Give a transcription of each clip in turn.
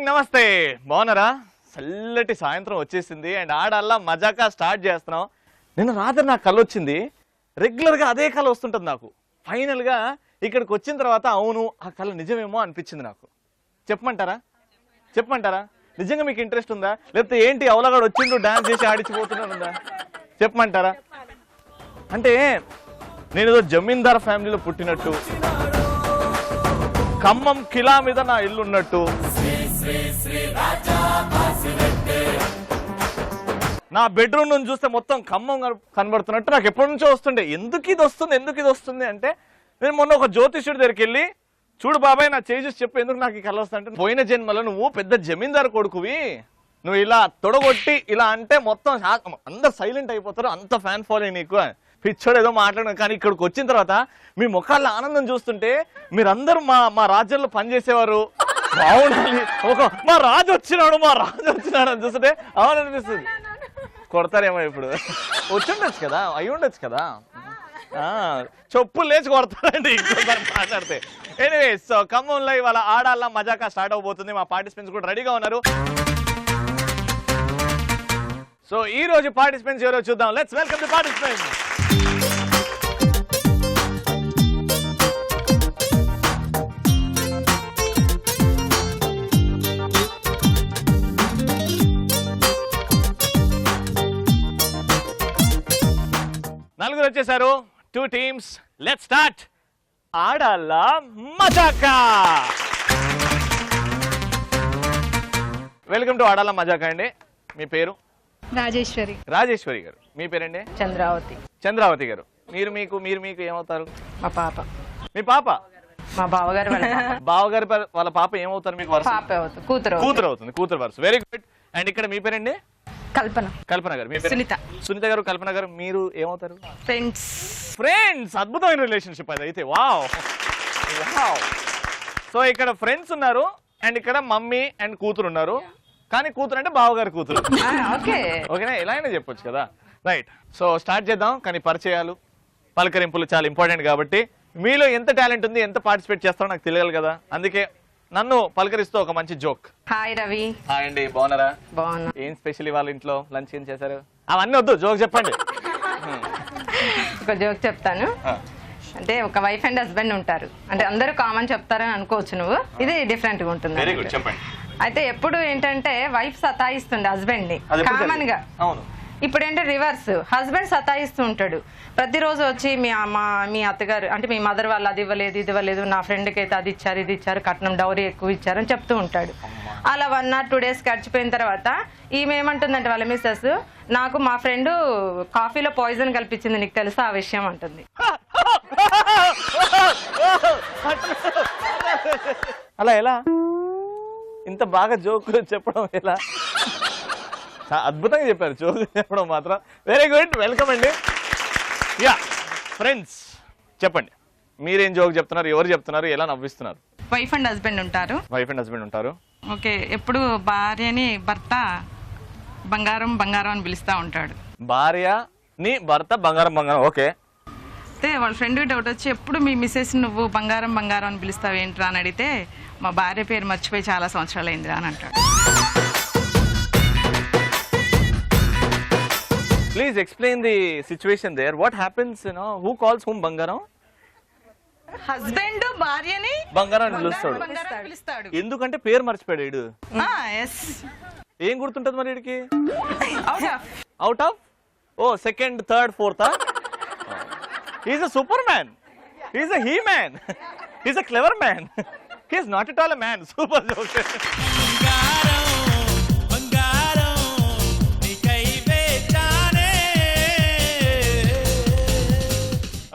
Morning, నమస్తే. బాగున్నారా? చల్లటి సాయంత్రం వచ్చేసింది అండ్ ఆడల్లా మజాకా స్టార్ట్ చేస్తున్నాం. నిన్న రాత్రి నాకు కళ వచ్చింది. రెగ్యులర్గా అదే కళ వస్తుంటుంది నాకు. ఫైనల్గా ఇక్కడికి వచ్చిన తర్వాత అవును ఆ కళ నిజమేమో అనిపించింది నాకు. చెప్పమంటారా? నిజంగా మీకు ఇంట్రెస్ట్ ఉందా, లేకపోతే ఏంటి అవలగాడు వచ్చిండు డాన్స్ చేసి ఆడిచిపోతున్నానుందా? చెప్పమంటారా? అంటే నేను ఏదో జమీందార్ ఫ్యామిలీలో పుట్టినట్టు, ఖమ్మం కిలా మీద నా ఇల్లు ఉన్నట్టు, నా బెడ్రూమ్ నుంచి చూస్తే మొత్తం ఖమ్మం కనబడుతున్నట్టు నాకు ఎప్పటి నుంచో వస్తుండే. ఎందుకు ఇది వస్తుంది అంటే నేను మొన్న ఒక జ్యోతిష్యుడి దగ్గరికి వెళ్ళి, చూడు బాబాయ్ నా చేసి చెప్పు ఎందుకు నాకు ఈ కళ వస్తుందంటే, పోయిన జన్మలో నువ్వు పెద్ద జమీందారు కొడుకువి, నువ్వు ఇలా తొడగొట్టి ఇలా అంటే మొత్తం అందరు సైలెంట్ అయిపోతారు, అంత ఫ్యాన్ ఫాలోయింగ్ నీకు. పిచ్చోడు ఏదో మాట్లాడడం, కానీ ఇక్కడికి వచ్చిన తర్వాత మీ ముఖాల్లో ఆనందం చూస్తుంటే మీరందరూ మా రాజ్యంలో పనిచేసేవారు, బాగుండాలి, మా రాజు వచ్చినాడు అని చూస్తుంటే అవుననిపిస్తుంది. కొడతారేమో ఇప్పుడు, అయి ఉండొచ్చు కదా, చెప్పులు లేచి కొడతారండి ఇంకోసారి మాట్లాడితే. ఎనీవేస్, సో ఖమ్మంలో ఇవాళ ఆడాల మజాకా స్టార్ట్ అవబోతుంది. మా పార్టిసిపెంట్స్ కూడా రెడీగా ఉన్నారు. సో ఈ రోజు పార్టిసిపెంట్స్ ఎవరో చూద్దాం. Let's welcome the participants. నలుగురు వచ్చేసారు, 2 teams. Let's start Aadala Majaka. Welcome to Aadala Majaka అండి. మీ పేరు? రాజేశ్వరి గారు. మీ పేరండి? చంద్రావతి గారు. మీరు ఏమవుతారు? మీ పాప? మా బావగారు వాళ్ళ పాప ఏమవుతారు మీకు? కూతురు వరుస. Very good. అండ్ ఇక్కడ మీ పేరండి? కల్పన గారు. మీ పేరు? సునీత గారు. కల్పన గారు, మీరు ఏమవుతారు? ఫ్రెండ్స్. అద్భుతమైన రిలేషన్షిప్ అది అయితే. వావ్. సో ఇక్కడ ఫ్రెండ్స్ ఉన్నారు అండ్ ఇక్కడ మమ్మీ అండ్ కూతురు ఉన్నారు. కానీ కూతురు అంటే బావగారు కూతురు. ఓకేనా? ఎలా అయినా చెప్పొచ్చు కదా. రైట్. సో స్టార్ట్ చేద్దాం. కానీ పరిచయాలు, పలకరింపులు చాలా ఇంపార్టెంట్ కాబట్టి మీలో ఎంత టాలెంట్ ఉంది, ఎంత పార్టిసిపేట్ చేస్తారో నాకు తెలియాలి కదా. అందుకే నన్ను పలకరిస్తూ ఒక మంచి జోక్. హాయ్ రవి. హాయ్ అండి, బాగున్నారా? ఏం స్పెషల్ ఇవాళ ఇంట్లో లంచ్ ఏం చేశారు? అవన్నీ వద్దు, జోక్ చెప్పండి. ఒక జోక్ చెప్తాను. అంటే ఒక వైఫ్ అండ్ హస్బెండ్ ఉంటారు. అంటే అందరూ కామన్ చెప్తారని అనుకోవచ్చు నువ్వు, ఇది డిఫరెంట్ గా ఉంటుంది. వెరీ గుడ్, చెప్పండి. అయితే ఎప్పుడు ఏంటంటే వైఫ్ సతాయిస్తుంది హస్బెండ్ ని కామన్ గా. ఇప్పుడు ఏంటంటే రివర్స్, హస్బెండ్ సతాయిస్తూ ఉంటాడు. ప్రతిరోజు వచ్చి మీ అత్తగారు అంటే మీ మదర్ వాళ్ళు అది ఇవ్వలేదు ఇది ఇవ్వలేదు, నా ఫ్రెండ్కి అయితే అది ఇచ్చారు ఇది ఇచ్చారు, కట్నం డౌరీ ఎక్కువ ఇచ్చారు అని చెప్తూ ఉంటాడు. అలా 1 or 2 days గడిచిపోయిన తర్వాత ఈమె ఏమంటుందంటే వాళ్ళ మిస్సెస్, నాకు మా ఫ్రెండ్ కాఫీలో పాయిజన్ కల్పించింది, నీకు తెలుసా ఆ విషయం అంటుంది. అలా ఎలా ఇంత బాగా జోక్ చెప్పడం ఎలా? అద్భుతంగా చెప్పారు జోక్ చెప్పడం మాత్రం. వెరీ గుడ్, వెల్కమ్ అండి. యా ఫ్రెండ్స్, చెప్పండి మీరేం జోక్ చెప్తున్నారు, ఎవరు చెప్తున్నారు, ఎలా నవ్విస్తున్నారు? వైఫ్ అండ్ హస్బెండ్ ఉంటారు. ఓకే. ఎప్పుడు భార్యని భర్త బంగారం అని పిలుస్తా ఉంటాడు. భార్యని భర్త బంగారం. ఓకే. అయితే వాళ్ళ ఫ్రెండ్కి డౌట్ వచ్చి, ఎప్పుడు మీ మిస్సెస్ నువ్వు బంగారం అని పిలుస్తావు ఏంట్రా అని అడిగితే, మా భార్య పేరు మర్చిపోయి చాలా సంవత్సరాలు అయిందిరా అని అంటాడు. Please explain the situation there. What happens, who calls whom బంగారం? హస్బెండ్ భార్యని బంగారం అని పిలుస్తాడు. ఎందుకంటే పేరు మర్చిపోయాడు. ఏం గుర్తుంటది మరి వీడికి? Out of second, third, fourth. He's a superman. He's a he-man. He's a clever man. He's not at all a man. Super joke.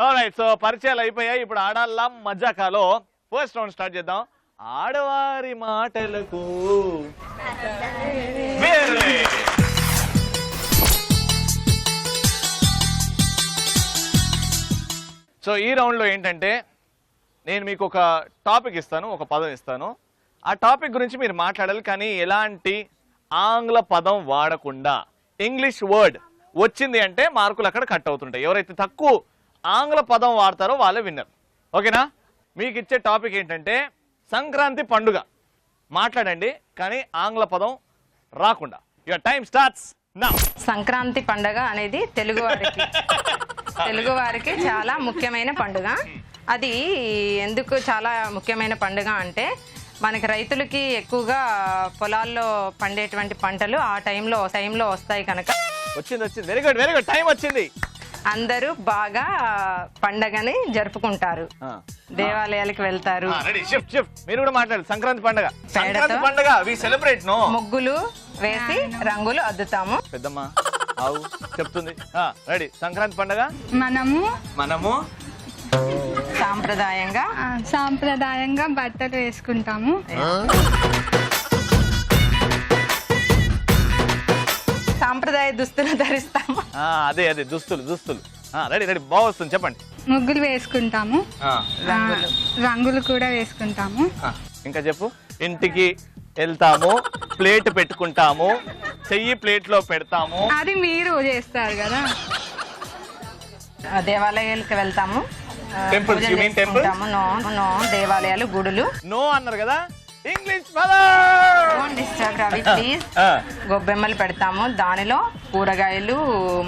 Alright, so పరిచయాలు అయిపోయాయి. ఇప్పుడు ఆడాల మజాకాలో ఫస్ట్ రౌండ్ స్టార్ట్ చేద్దాం. ఆడవారి మాటలకు సో ఈ రౌండ్ లో ఏంటంటే నేను మీకు ఒక టాపిక్ ఇస్తాను, ఒక పదం ఇస్తాను. ఆ టాపిక్ గురించి మీరు మాట్లాడాలి, కానీ ఎలాంటి ఆంగ్ల పదం వాడకుండా. ఇంగ్లీష్ వర్డ్ వచ్చింది అంటే మార్కులు అక్కడ కట్ అవుతుంటాయి. ఎవరైతే తక్కువ ఆంగ్ల పదం వాడతారో వాళ్ళే విన్నర్. ఓకేనా? మీకు ఇచ్చే టాపిక్ ఏంటంటే సంక్రాంతి పండుగ. మాట్లాడండి, కానీ ఆంగ్ల పదం రాకుండా. Your time starts now. Sankranti పండగ అనేది తెలుగువారికి చాలా ముఖ్యమైన పండుగ. అది ఎందుకు చాలా ముఖ్యమైన పండుగ అంటే మనకి రైతులకి ఎక్కువగా పొలాల్లో పండేటువంటి పంటలు ఆ టైంలో వస్తాయి కనుక వచ్చింది. వెరీ గుడ్ టైం వచ్చింది. అందరూ బాగా పండగని జరుపుకుంటారు, దేవాలయాలకు వెళ్తారు. మీరు కూడా మాట్లాడారు. సంక్రాంతి పండగ వి సెలబ్రేట్ నో. ముగ్గులు వేసి రంగులు అద్దుతాము. పెద్దమ్మ ఆవు చెప్తుంది. రెడీ. సంక్రాంతి పండగ మనము సాంప్రదాయంగా బట్టలు వేసుకుంటాము. సాంప్రదాయ దుస్తులు ధరిస్తాము. అదే దుస్తులు. రెడీ బాగా వస్తుంది, చెప్పండి. ముగ్గులు వేసుకుంటాము, రంగులు కూడా వేసుకుంటాము. ఇంకా చెప్పు. ఇంటికి వెళ్తాము, ప్లేట్ పెట్టుకుంటాము, చెయ్యి ప్లేట్ లో పెడతాము. అది మీరు చేస్తారు కదా. దేవాలయాలకు వెళ్తాము, టెంపుల్ నో దేవాలయాలు గుడులు. నో అన్నారు కదా, ఇంగ్లీష్ ప్లీజ్. గొబ్బెమ్మలు పెడతాము, దానిలో కూరగాయలు,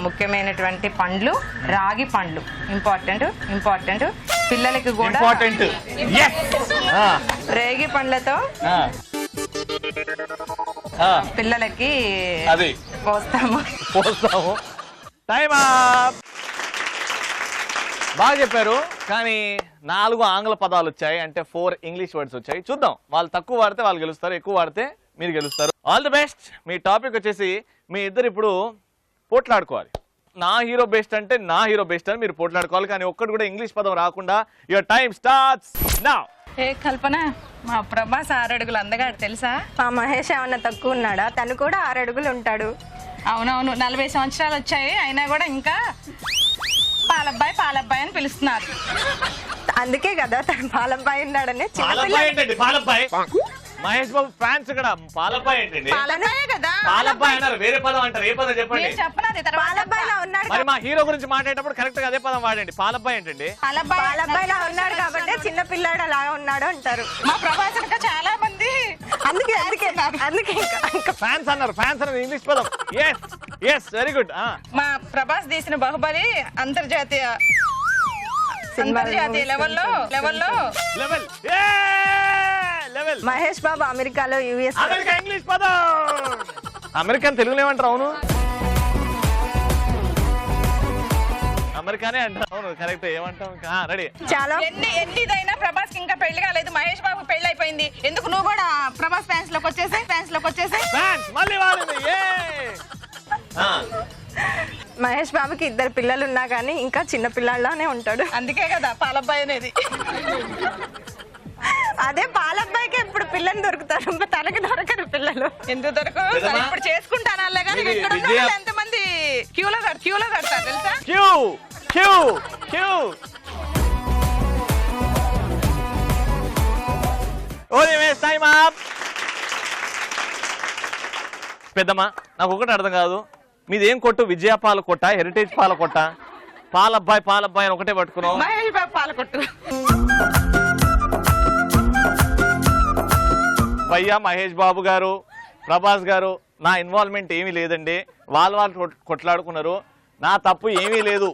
ముఖ్యమైనటువంటి పండ్లు, రాగి పండ్లు ఇంపార్టెంట్. పిల్లలకి కూడా రేగి పండ్లతో పిల్లలకి అది పోస్తాము. టైం బాగా చెప్పారు, కానీ 4 ఆంగ్ల పదాలు వచ్చాయి, అంటే 4 ఇంగ్లీష్ వర్డ్స్ వచ్చాయి. చూద్దాం, వాళ్ళు తక్కువ వాడితే వాళ్ళు గెలుస్తారు, ఎక్కువ వాడితే మీరు గెలుస్తారు. All the best. Me topic వచ్చేసి మీ ఇద్దరు ఇప్పుడు పోట్లాడుకోవాలి. నా హీరో బెస్ట్ అంటే నా హీరో బెస్ట్ అని మీరు పోట్లాడుకోవాలి, కానీ ఒక్కటి కూడా ఇంగ్లీష్ పదం రాకుండా. Your time starts now. ఏ కల్పన, మా ప్రభాస్ 6 అడుగులు అందగాడు తెలుసా? మా మహేష్ ఏమన్నా తక్కువ ఉన్నాడా? తను కూడా 6 అడుగులు ఉంటాడు. అవునవును, 40 సంవత్సరాలు వచ్చాయి, అయినా కూడా ఇంకా పాలబ్బాయి అని పిలుస్తున్నారు. అందుకే కదా తను పాలబ్బాయి ఉన్నాడని. మహేష్ బాబు ఫ్యాన్స్ ఇక్కడ. పాలబ్బాయి ఏంటండి? పాలబ్బాయే కదా. పాలబ్బాయి అన్నారు, వేరే పదం అంటారు. ఏ పదం చెప్పండి. చెప్పనది పాలబ్బాయిలా ఉన్నాడు. మరి మా హీరో గురించి మాట్లాడేటప్పుడు కరెక్ట్ గా అదే పదం వాడండి. పాలబ్బాయి ఏంటండి? పాలబ్బాయిలా ఉన్నాడు కాబట్టి చిన్న పిల్లాడు అలాగా ఉన్నాడు అంటారు. మా ప్రభాస్ ఇంకా చాలా మంది అందుకే ఫ్యాన్స్ అన్నారు. ఫ్యాన్స్ అన్నది ఇంగ్లీష్ పదం. Yes very good. మా ప్రభాస్ తీసిన బాహుబలి అంతర్జాతీయ లెవెల్లో లెవెల్. మహేష్ బాబు అమెరికాలో యుఎస్. అమెరికా ఇంగ్లీష్ పదం. అమెరికన్ తెలుగులో ఏమంటారు? అవును, అమెరికానే అంటారు. అవును కరెక్ట్. ఏమంటాం? రెడీ. చాలా ఎన్నిదైనా ప్రభాస్ ఇంకా పెళ్లి కాలేదు, మహేష్ బాబు పెళ్లి అయిపోయింది. ఎందుకు నువ్వు కూడా ప్రభాస్ ఫ్యాన్స్ లోకి వచ్చేసాయి? మళ్ళీ వాడింది. మహేష్ బాబుకి 2 పిల్లలు ఉన్నా కానీ ఇంకా చిన్న పిల్లాడిలోనే ఉంటాడు. అందుకే కదా పాలబ్బాయి అనేది. అదే పాలబ్బాయికి ఇప్పుడు పిల్లలు దొరుకుతారు, తనకి దొరకరు పిల్లలు. ఎందుకు దొరకరు? ఇప్పుడు చేసుకుంటాను అల్లే కానీ ఇక్కడ ఉన్న వాళ్ళు ఎంతమంది క్యూలో కడతారు తెలుసా? పెద్దమ్మా, నాకు ఒకటి అర్థం కాదు. మీదేం కొట్టు? విజయ పాల కొట్ట, హెరిటేజ్ పాల కొట్ట? పాలబ్బాయి అని ఒకటే పట్టుకున్నావు. మహేష్ బాబు పాలకొట్టు. భయ్యా మహేష్ బాబు గారు, ప్రభాస్ గారు, నా ఇన్వాల్వ్మెంట్ ఏమీ లేదండి. వాళ్ళు కొట్లాడుకున్నారు, నా తప్పు ఏమీ లేదు.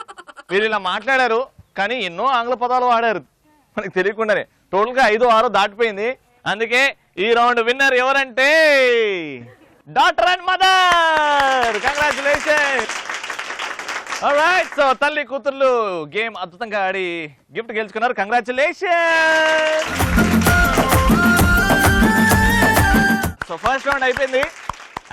మీరు ఇలా మాట్లాడారు, కానీ ఎన్నో ఆంగ్ల పదాలు వాడారు మనకి తెలియకుండానే. టోటల్గా 5-6 దాటిపోయింది. అందుకే ఈ రౌండ్ విన్నర్ ఎవరంటే daughter and mother. Congratulation. Alright, so తల్లి కూతుర్లు గేమ్ అద్భుతంగా ఆడి గిఫ్ట్ గెలుచుకున్నారు. కంగ్రాచులేషన్. సో ఫస్ట్ రౌండ్ అయిపోయింది.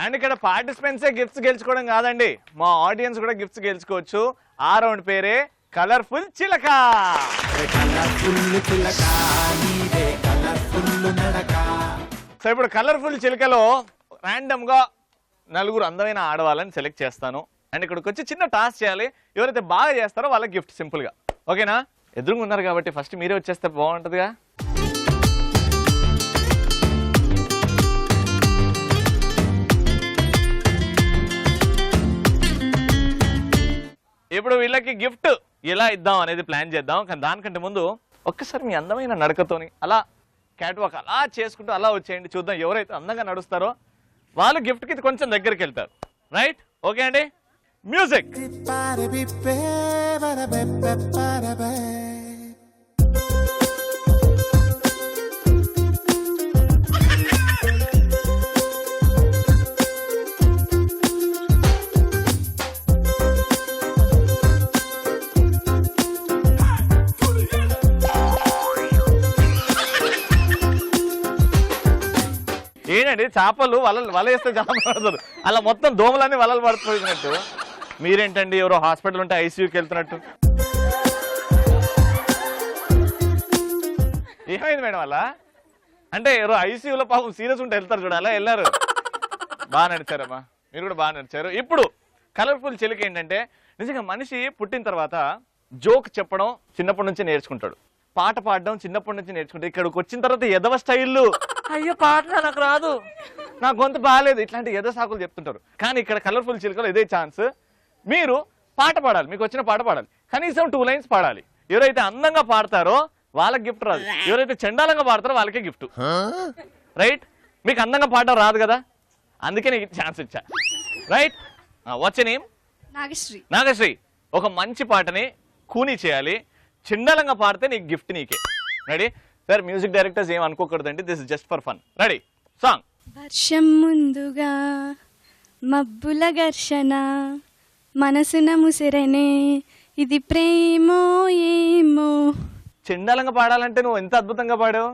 అండ్ ఇక్కడ పార్టిసిపెంట్సే గిఫ్ట్స్ గెలుచుకోవడం కాదండి, మా ఆడియన్స్ కూడా గిఫ్ట్స్ గెలుచుకోవచ్చు. ఆ రౌండ్ పేరే కలర్ఫుల్ చిలక. సో ఇప్పుడు కలర్ఫుల్ చిలకలో ర్యాండమ్ గా 4 అందమైన ఆడవాళ్ళని సెలెక్ట్ చేస్తాను. అండ్ ఇక్కడికి వచ్చి చిన్న టాస్క్ చేయాలి. ఎవరైతే బాగా చేస్తారో వాళ్ళకి గిఫ్ట్ సింపుల్ గా. ఓకేనా? ఎదురుగా ఉన్నారు కాబట్టి ఫస్ట్ మీరే వచ్చేస్తే బాగుంటుందిగా. ఇప్పుడు వీళ్ళకి గిఫ్ట్ ఎలా ఇద్దాం అనేది ప్లాన్ చేద్దాం. కానీ దానికంటే ముందు ఒక్కసారి మీ అందమైన నడకతోని అలా క్యాట్ వాక్ అలా చేసుకుంటూ అలా వచ్చేయండి. చూద్దాం ఎవరైతే అందంగా నడుస్తారో వాళ్ళు గిఫ్ట్కి కొంచెం దగ్గరికి వెళ్తారు. రైట్? ఓకే అండి, మ్యూజిక్. ఏంటండి చేపలు వల వేస్తే చేప పడుతుంది, అలా మొత్తం దోమలన్నీ వలలు పడిపోయినట్టు. మీరేంటండి ఎవరో హాస్పిటల్ ఉంటే ఐసీయూకి వెళ్తున్నట్టు? ఏమైంది మేడం అలా? అంటే ఎవరో ఐసీయూలో పాపం సీరియస్ ఉంటే వెళ్తారు చూడ, అలా వెళ్ళారు. బాగా నడిచారమ్మా, మీరు కూడా బాగా నడిచారు. ఇప్పుడు కలర్ఫుల్ చిలుక ఏంటంటే నిజంగా మనిషి పుట్టిన తర్వాత జోక్ చెప్పడం చిన్నప్పటి నుంచి నేర్చుకుంటాడు, పాట పాడడం చిన్నప్పటి నుంచి నేర్చుకుంటాడు. ఇక్కడికి వచ్చిన తర్వాత ఎదవ స్టైల్లు, అయ్యో పాట నాకు రాదు, నా గొంతు బాగాలేదు, ఇట్లాంటి ఎద సాకులు చెప్తుంటారు. కానీ ఇక్కడ కలర్ఫుల్ చిలుకలో ఇదే ఛాన్స్, మీరు పాట పాడాలి, మీకు వచ్చిన పాట పాడాలి, కనీసం 2 లైన్స్ పాడాలి. ఎవరైతే అందంగా పాడతారో వాళ్ళకి గిఫ్ట్ రాదు, ఎవరైతే చండాలంగా పాడతారో వాళ్ళకే గిఫ్ట్. రైట్? మీకు అందంగా పాడడం రాదు కదా, అందుకే నీకు ఛాన్స్ ఇచ్చా. Right? What's name? Nagasri. Nagasri, ఒక మంచి పాటని కూనీ చేయాలి, చండాలంగా పాడితే నీకు గిఫ్ట్ నీకే. రెడీ? సార్ మ్యూజిక్ డైరెక్టర్స్ ఏం అనుకోకూడదండి, this is just for fun. Ready? Song. వర్షం ముందుగా మబ్బుల ఘర్షణ, మనసున ముసిరనే ఇది ప్రేమో ఏమో. చండాలంగా పాడాలంటే నువ్వు ఎంత అద్భుతంగా పాడావు.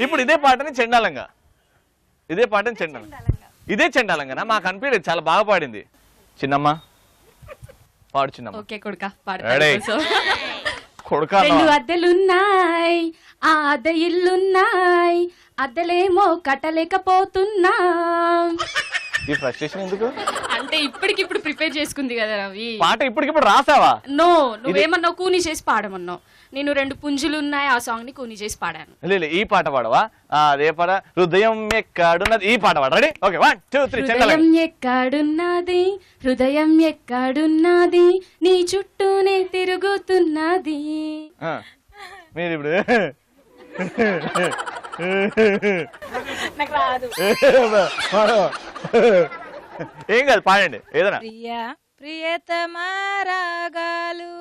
ఇప్పుడు ఇదే పాటని చండాలంగా, ఇదే పాటని చండాలంగా, ఇదే చండాలంగా మాకు అనిపించలేదు, చాలా బాగా పాడింది. చిన్నమ్మ పాడు చిన్నమ్మ. ఓకే కొడుకా, కొడుకా. 2 అద్దెలున్నాయి, ఆ అద్దె ఇల్లున్నాయి, అద్దెలేమో కట్టలేకపోతున్నా. ఈ ఫ్రస్ట్రేషన్ ఎందుకు? అంటే ఇప్పటికిప్పుడు ప్రిపేర్ చేసుకుంది కదా రవి. పాట ఇప్పటికిప్పుడు రాసావా? నో, నువ్వేమన్నావు కూని చేసి పాడమన్నావు. నేను 2 పుంజులు ఉన్నాయి ఆ సాంగ్ ని కూని చేసి పాడాను. లేదు, ఈ పాట పాడవా? అదే పాట, హృదయం ఎక్కడున్నది, ఈ పాట పాడ. రెడీ? ఓకే, 1 2 3 హృదయం ఎక్కడున్నది, హృదయం ఎక్కడున్నది, నీ చుట్టూనే తిరుగుతున్నది. మీరు ఇప్పుడు ఏం కాదు, పాడండి ఏదైనా. ప్రియతమా రాగాలు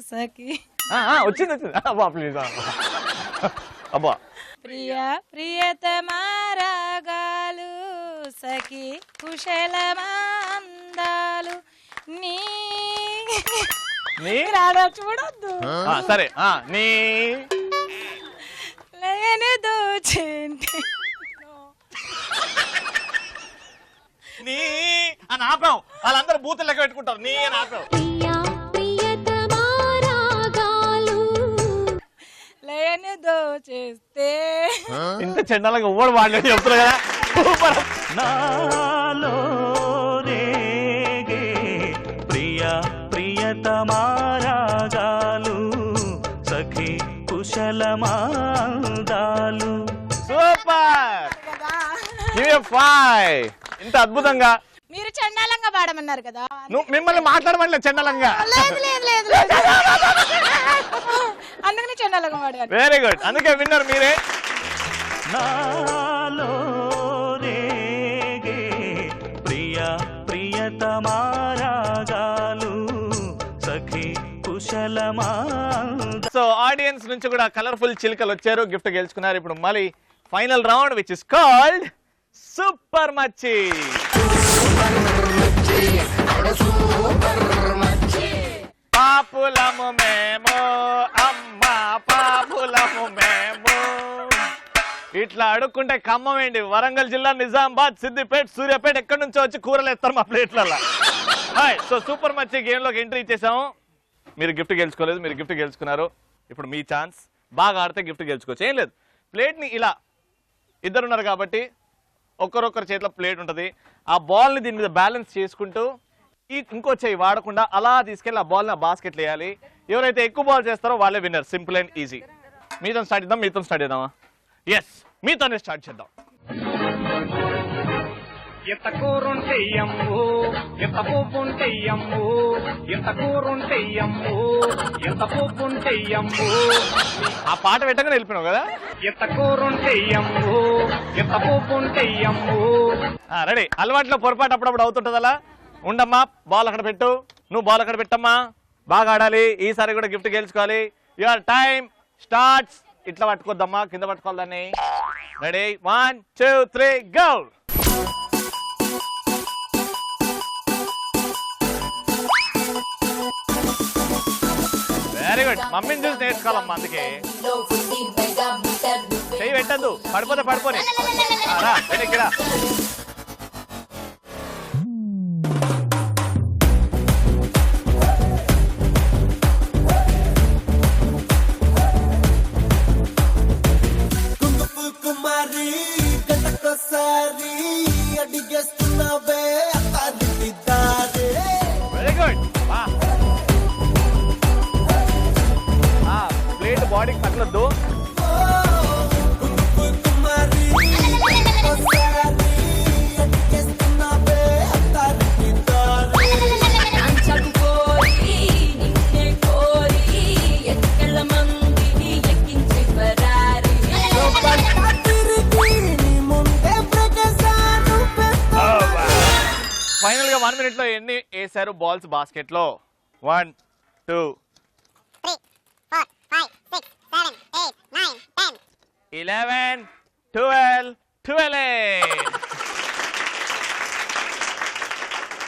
సఖి. వచ్చింది అబ్బా, ప్లీజ్ అబ్బా. ప్రియతమా రాగాలు సఖి, కుశలమందాలు నీ చూడొద్దు. సరే, నీ లేని దోచేంటి నీ అని ఆపాం. వాళ్ళందరూ బూతులు లెక్క పెట్టుకుంటారు. నీ అని ఆపాం. లేని దోచేస్తే ఇంత చండాలంగా ఓడి వాడలేదు చెప్తున్నా కదా. సూపర్. నాలో రేగే ప్రియ ప్రియతమారాగాలు సఖి కుశలమాదాలు. సూపర్. Give a 5. ఇంత అద్భుతంగా మీరు చండాలంగా పాడమన్నారు కదా, నువ్వు మిమ్మల్ని మాట్లాడమని చండాలంగా. అందుకని చండాలంగా పాడారు. వెరీ గుడ్, అందుకే విన్నర్ మీరే. నాలో రేగే ప్రియ ప్రియతమారాగాలు సఖి కుశలమా. సో ఆడియన్స్ నుంచి కూడా కలర్ఫుల్ చిలుకలు వచ్చారు, గిఫ్ట్ గెలుచుకున్నారు. ఇప్పుడు మళ్ళీ final round which is called super మచ్చి. పాపులము మేము అమ్మ, పాపులము మేము. ఇట్లా అడుక్కుంటే ఖమ్మం ఏంటి, వరంగల్ జిల్లా, నిజామాబాద్, సిద్దిపేట, సూర్యాపేట ఎక్కడి నుంచో వచ్చి కూరలు ఎత్తారు మా ప్లేట్లలో. సో సూపర్ మచ్చి గేమ్ లోకి ఎంట్రీ ఇచ్చేసాము. మీరు గిఫ్ట్ గెలుచుకోలేదు, మీరు గిఫ్ట్ గెలుచుకున్నారు. ఇప్పుడు మీ ఛాన్స్, బాగా ఆడితే గిఫ్ట్ గెలుచుకోవచ్చు. ఏం లేదు, ప్లేట్ని ఇలా ఇద్దరున్నారు కాబట్టి ఒక్కరొక్కరి చేతిలో ప్లేట్ ఉంటుంది. ఆ బాల్ని దీని మీద బ్యాలెన్స్ చేసుకుంటూ ఇంకో చేయి వాడకుండా అలా తీసుకెళ్ళి ఆ బాల్ని ఆ బాస్కెట్లో వేయాలి. ఎవరైతే ఎక్కువ బాల్ చేస్తారో వాళ్ళే విన్నర్. Simple and easy. మీతో స్టార్ట్ చేద్దాం. మీతో స్టార్ట్ చేద్దామా? ఎస్, మీతోనే స్టార్ట్ చేద్దాం. ఎంత పువ్వుంటే అమ్ము, ఎంత కూరుంటే అమ్ము, ఎంత పువ్వుంటే అమ్ము. ఆ పాట పెట్టగానే వెళ్ళిపోయినావు కదా. ఎంత కూరుంటే అమ్ము, ఎంత పువ్వుంటే అమ్ము. రెడీ. అలవాట్లో పొరపాటు అప్పుడప్పుడు అవుతుంటది అలా. ఉండమ్మా, బాల్ అక్కడ పెట్టు, నువ్వు బాల్ అక్కడ పెట్టమ్మా. బాగా ఆడాలి, ఈసారి కూడా గిఫ్ట్ గెలుచుకోవాలి. Your time starts. ఇట్లా పట్టుకోద్దమ్మా, కింద పట్టుకోవాలి దాన్ని. Ready, 1 2 3 go. Very good. మమ్మీని చూసి నేర్చుకోవాలమ్మా, అందుకే చెయ్యి పెట్టద్దు, పడిపోతే పడిపోని. ఇక్కడ వెరీ గుడ్. ప్లేట్ బాడీకి తగలొద్దు. ఫైనల్ గా 1 minute లో ఎన్ని వేసారు బాల్స్ బాస్కెట్ లో? 1 2 3 4 5 6 7 8 9 10 11 12 12.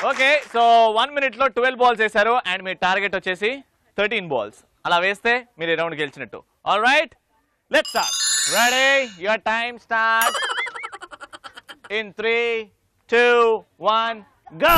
ఓకే, సో 1 minute లో 12 బాల్స్ వేసారు అండ్ మీ టార్గెట్ వచ్చేసి 13 బాల్స్. అలా వేస్తే మీరు ఈ రౌండ్ గెలిచినట్టు. All right, let's start. Ready, your time start in 3 2 1 go.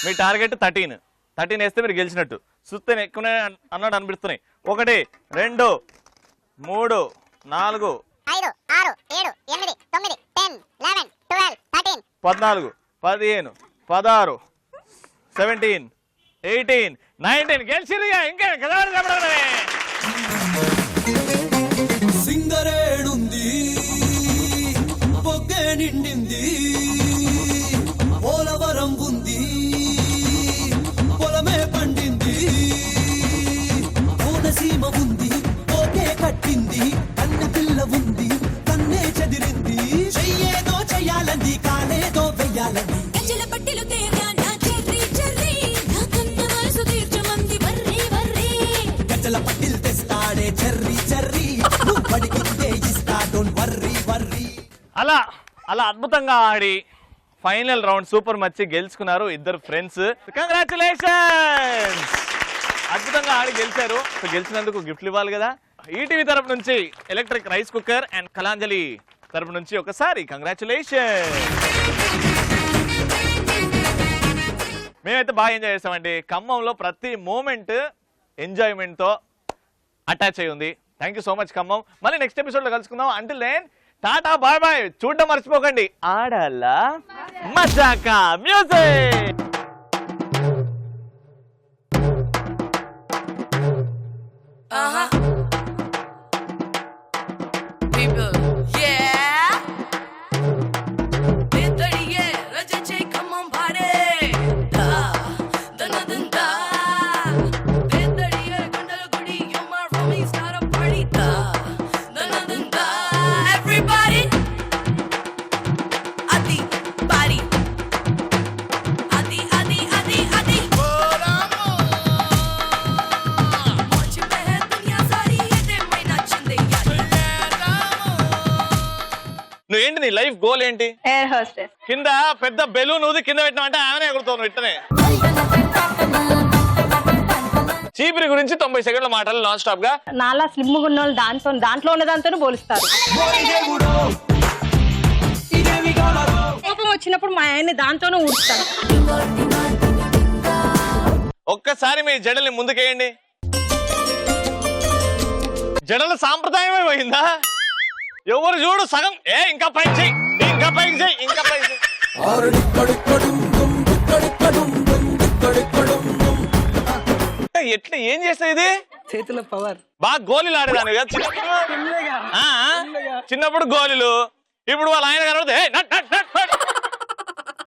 మీ టార్గెట్ 13 వేస్తే మీరు గెలిచినట్టు. సుత్తని ఎక్కువనే అన్నాడు అనిపిస్తున్నాయి. 1 2 3 4 5 6 7 8 9 10 11 12 13 14 15 16 17 18 19 గెలిచిరుగా. ఇంకా కదా సింగరేడుంది, పొగ్గే నిండింది, పోలవరం ఉంది, పొలమే పండింది, కోనసీమ ఉంది, పోతే కట్టింది, కన్న పిల్ల ఉంది, కన్నే చెదిరింది, చెయ్యేదో చెయ్యాలని కాలేదో వెయ్యాలని గజల పట్టిలు తేగా నా చెర్రీ చెర్రీ, నా కన్న మనసు తీర్చమంది వర్రీ వర్రీ, గజల పట్టిలు తెస్తాడే చెర్రీ చెర్రీ, నువ్వు పడికితే ఇస్తా డోంట్ వర్రీ వర్రీ. అలా అలా అద్భుతంగా ఆడి ఫైనల్ రౌండ్ సూపర్ మచ్చి గెలుచుకున్నారు ఇద్దరు ఫ్రెండ్స్. కంగ్రాచులేషన్స్. అద్భుతంగా ఆడి గెలిచారు. సో గెలిచినందుకు గిఫ్ట్లు ఇవ్వాలి కదా. ఈటీవీ తరపు నుంచి electric rice cooker and Kalanjali తరపు నుంచి ఒకసారి కంగ్రాచులేషన్. మేమైతే బాగా ఎంజాయ్ చేసామండి. ఖమ్మంలో ప్రతి మూమెంట్ ఎంజాయ్మెంట్ తో అటాచ్ అయి ఉంది. Thank you so much Khammam. మళ్ళీ నెక్స్ట్ ఎపిసోడ్ లో కలుసుకుందాం. Until then tata bye bye. చూడడం మర్చిపోకండి. ఆడాలా మజాకా మ్యూజిక్. Start a party. ఏంటి నీ లైఫ్ గోల్ ఏంటి? Air hostess. కింద పెద్ద బెలూన్ ఊది కింద పెట్టినామంటే ఆమెనే ఎగురుతావు ఇట్టనే. చీపిరి గురించి 90 సెకండ్ల మాటలు నాన్ స్టాప్ గా. నాలా స్లిమ్ ఉన్న వాళ్ళు దాంట్లో ఉన్న దాంతో పోలుస్తారు. కోపం వచ్చినప్పుడు మా ఆయన్ని దాంతోనే ఊడుస్తాను. ఒక్కసారి మీ జడల్ని ముందుకేయండి. జడల సాంప్రదాయమే పోయిందా? ఎవరు చూడు సగం ఇంకా పైకి చెయ్యి, ఇంకా పైకి చెయ్యి, ఇంకా పైకి చెయ్యి. ఎట్లా ఏం చేస్తా ఇది? చేతుల పవర్. బాగా గోళీలు ఆడేదాన్ని కదా చిన్నప్పుడు గోళీలు. ఇప్పుడు వాళ్ళ ఆయన కనబడితే